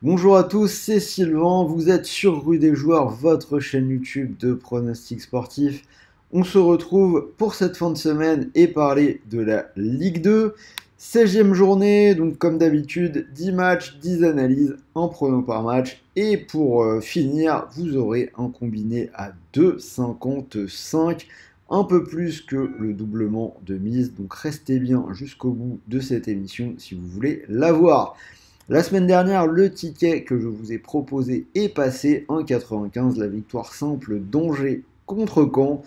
Bonjour à tous, c'est Sylvain, vous êtes sur Rue des Joueurs, votre chaîne YouTube de pronostics sportifs. On se retrouve pour cette fin de semaine et parler de la Ligue 2. 16e journée, donc comme d'habitude, 10 matchs, 10 analyses, un prono par match. Et pour finir, vous aurez un combiné à 2,55, un peu plus que le doublement de mise. Donc restez bien jusqu'au bout de cette émission si vous voulez l'avoir. La semaine dernière, le ticket que je vous ai proposé est passé 1,95, la victoire simple d'Angers contre Caen.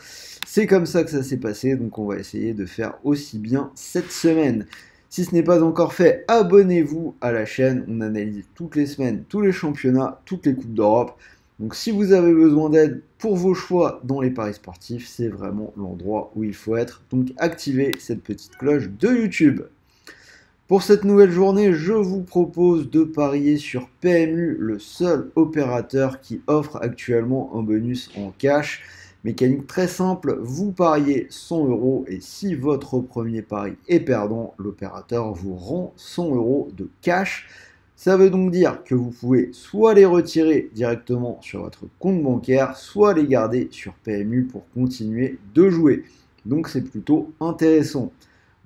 C'est comme ça que ça s'est passé, donc on va essayer de faire aussi bien cette semaine. Si ce n'est pas encore fait, abonnez-vous à la chaîne, on analyse toutes les semaines tous les championnats, toutes les coupes d'Europe. Donc si vous avez besoin d'aide pour vos choix dans les paris sportifs, c'est vraiment l'endroit où il faut être. Donc activez cette petite cloche de YouTube. Pour cette nouvelle journée, je vous propose de parier sur PMU, le seul opérateur qui offre actuellement un bonus en cash. Mécanique très simple, vous pariez 100 € et si votre premier pari est perdant, l'opérateur vous rend 100 € de cash. Ça veut donc dire que vous pouvez soit les retirer directement sur votre compte bancaire, soit les garder sur PMU pour continuer de jouer. Donc c'est plutôt intéressant.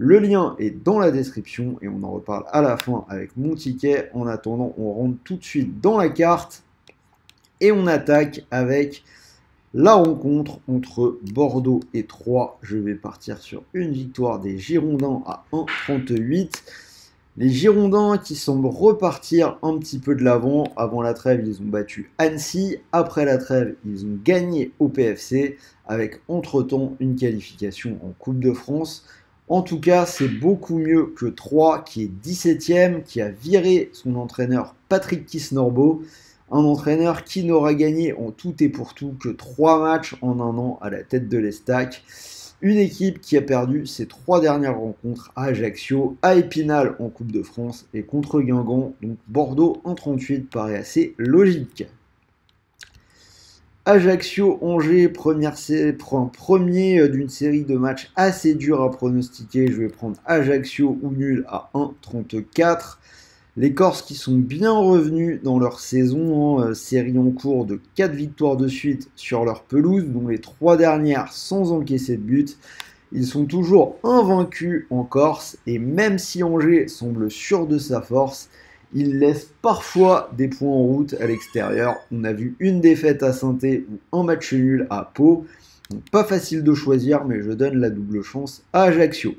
Le lien est dans la description et on en reparle à la fin avec mon ticket. En attendant, on rentre tout de suite dans la carte et on attaque avec la rencontre entre Bordeaux et Troyes. Je vais partir sur une victoire des Girondins à 1,38. Les Girondins qui semblent repartir un petit peu de l'avant. Avant la trêve, ils ont battu Annecy. Après la trêve, ils ont gagné au PFC avec entre-temps une qualification en Coupe de France. En tout cas, c'est beaucoup mieux que Troyes, qui est 17e, qui a viré son entraîneur Patrick Kisnorbo, un entraîneur qui n'aura gagné en tout et pour tout que 3 matchs en un an à la tête de l'Estac. Une équipe qui a perdu ses 3 dernières rencontres à Ajaccio, à Épinal en Coupe de France et contre Guingamp. Donc Bordeaux en 38 paraît assez logique. Ajaccio-Angers, premier d'une série de matchs assez durs à pronostiquer. Je vais prendre Ajaccio ou nul à 1,34. Les Corses qui sont bien revenus dans leur saison, série en cours de 4 victoires de suite sur leur pelouse, dont les 3 dernières sans encaisser de but. Ils sont toujours invaincus en Corse et même si Angers semble sûr de sa force, il laisse parfois des points en route à l'extérieur. On a vu une défaite à Saint-Étienne ou un match nul à Pau. Donc pas facile de choisir, mais je donne la double chance à Ajaccio.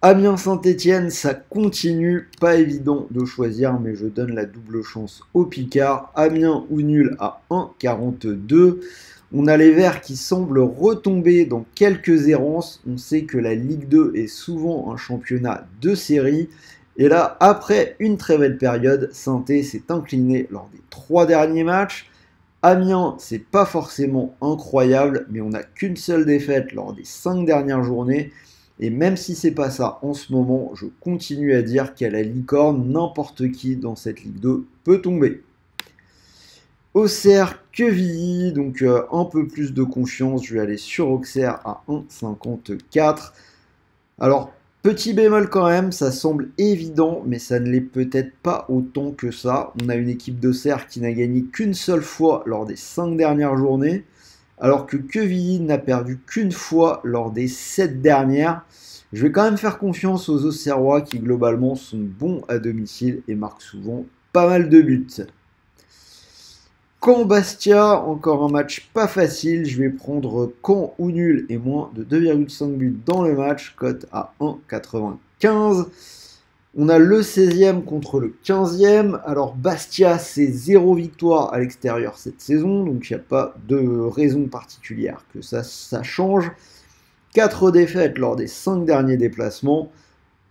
Amiens-Saint-Étienne, ça continue. Pas évident de choisir, mais je donne la double chance au Picard. Amiens ou nul à 1,42. On a les Verts qui semblent retomber dans quelques errances. On sait que la Ligue 2 est souvent un championnat de série. Et là, après une très belle période, Saint-Étienne s'est incliné lors des 3 derniers matchs. Amiens, c'est pas forcément incroyable, mais on n'a qu'une seule défaite lors des 5 dernières journées. Et même si c'est pas ça en ce moment, je continue à dire qu'à la licorne, n'importe qui dans cette Ligue 2 peut tomber. Auxerre-Quevilly, donc un peu plus de confiance, je vais aller sur Auxerre à 1,54. Alors, petit bémol quand même, ça semble évident, mais ça ne l'est peut-être pas autant que ça. On a une équipe d'Auxerre qui n'a gagné qu'une seule fois lors des 5 dernières journées, alors que Quevilly n'a perdu qu'une fois lors des 7 dernières. Je vais quand même faire confiance aux Auxerrois qui globalement sont bons à domicile et marquent souvent pas mal de buts. Caen-Bastia, encore un match pas facile. Je vais prendre Caen ou nul et moins de 2,5 buts dans le match, cote à 1,95. On a le 16e contre le 15e. Alors Bastia, c'est 0 victoire à l'extérieur cette saison, donc il n'y a pas de raison particulière que ça change. 4 défaites lors des 5 derniers déplacements.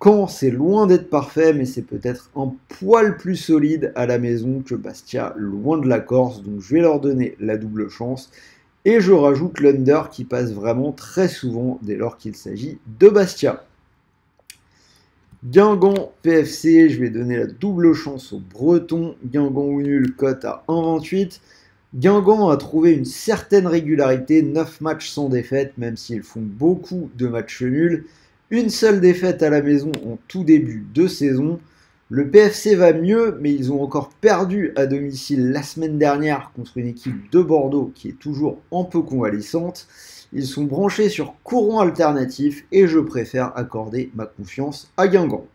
Caen, c'est loin d'être parfait, mais c'est peut-être un poil plus solide à la maison que Bastia, loin de la Corse. Donc je vais leur donner la double chance. Et je rajoute l'under qui passe vraiment très souvent dès lors qu'il s'agit de Bastia. Guingamp PFC, je vais donner la double chance aux Bretons. Guingamp ou nul, cote à 1,28. Guingamp a trouvé une certaine régularité, 9 matchs sans défaite, même s'ils font beaucoup de matchs nuls. Une seule défaite à la maison en tout début de saison. Le PFC va mieux, mais ils ont encore perdu à domicile la semaine dernière contre une équipe de Bordeaux qui est toujours un peu convalescente. Ils sont branchés sur courant alternatif et je préfère accorder ma confiance à Guingamp.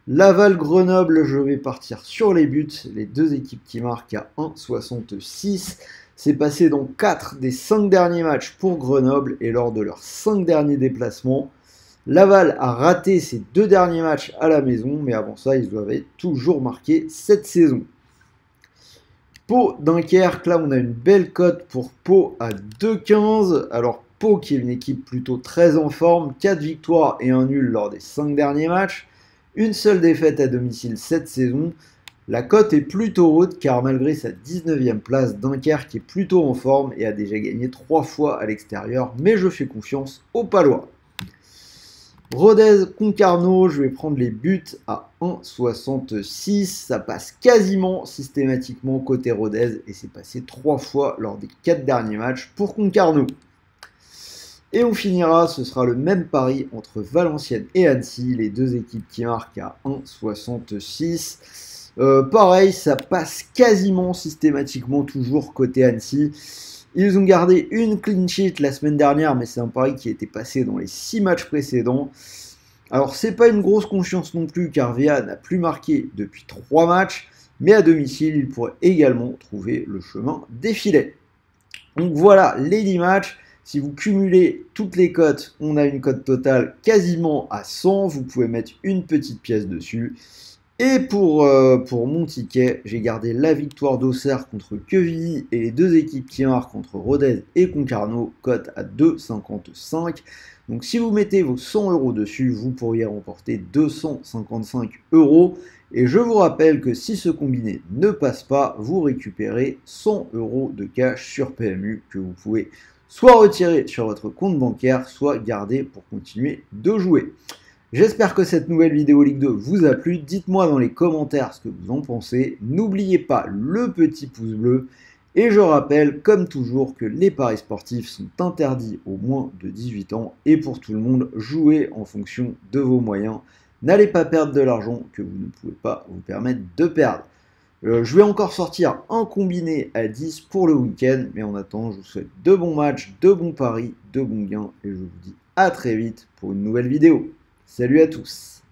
Laval-Grenoble, je vais partir sur les buts. Les deux équipes qui marquent à 1,66. C'est passé dans 4 des 5 derniers matchs pour Grenoble et lors de leurs 5 derniers déplacements. Laval a raté ses 2 derniers matchs à la maison, mais avant ça, ils doivent être toujours marqués cette saison. Pau-Dunkerque, là on a une belle cote pour Pau à 2,15. Alors Pau qui est une équipe plutôt très en forme, 4 victoires et un nul lors des 5 derniers matchs. Une seule défaite à domicile cette saison. La cote est plutôt haute car malgré sa 19e place, Dunkerque est plutôt en forme et a déjà gagné 3 fois à l'extérieur, mais je fais confiance aux Palois. Rodez-Concarneau, je vais prendre les buts à 1,66. Ça passe quasiment systématiquement côté Rodez et c'est passé 3 fois lors des 4 derniers matchs pour Concarneau. Et on finira, ce sera le même pari entre Valenciennes et Annecy, les deux équipes qui marquent à 1,66. Pareil, ça passe quasiment systématiquement toujours côté Annecy. Ils ont gardé une clean sheet la semaine dernière, mais c'est un pari qui a été passé dans les 6 matchs précédents. Alors, c'est pas une grosse confiance non plus, car VA n'a plus marqué depuis 3 matchs, mais à domicile, il pourrait également trouver le chemin des filets. Donc voilà, les 10 matchs. Si vous cumulez toutes les cotes, on a une cote totale quasiment à 100. Vous pouvez mettre une petite pièce dessus. Et pour mon ticket, j'ai gardé la victoire d'Auxerre contre Quevilly et les deux équipes qui marquent contre Rodez et Concarneau, cote à 2,55. Donc si vous mettez vos 100 € dessus, vous pourriez remporter 255 €. Et je vous rappelle que si ce combiné ne passe pas, vous récupérez 100 € de cash sur PMU que vous pouvez soit retirer sur votre compte bancaire, soit garder pour continuer de jouer. J'espère que cette nouvelle vidéo Ligue 2 vous a plu. Dites-moi dans les commentaires ce que vous en pensez. N'oubliez pas le petit pouce bleu. Et je rappelle, comme toujours, que les paris sportifs sont interdits aux moins de 18 ans. Et pour tout le monde, jouez en fonction de vos moyens. N'allez pas perdre de l'argent que vous ne pouvez pas vous permettre de perdre. Je vais encore sortir un combiné à 10 pour le week-end. Mais en attendant, je vous souhaite de bons matchs, de bons paris, de bons gains. Et je vous dis à très vite pour une nouvelle vidéo. Salut à tous!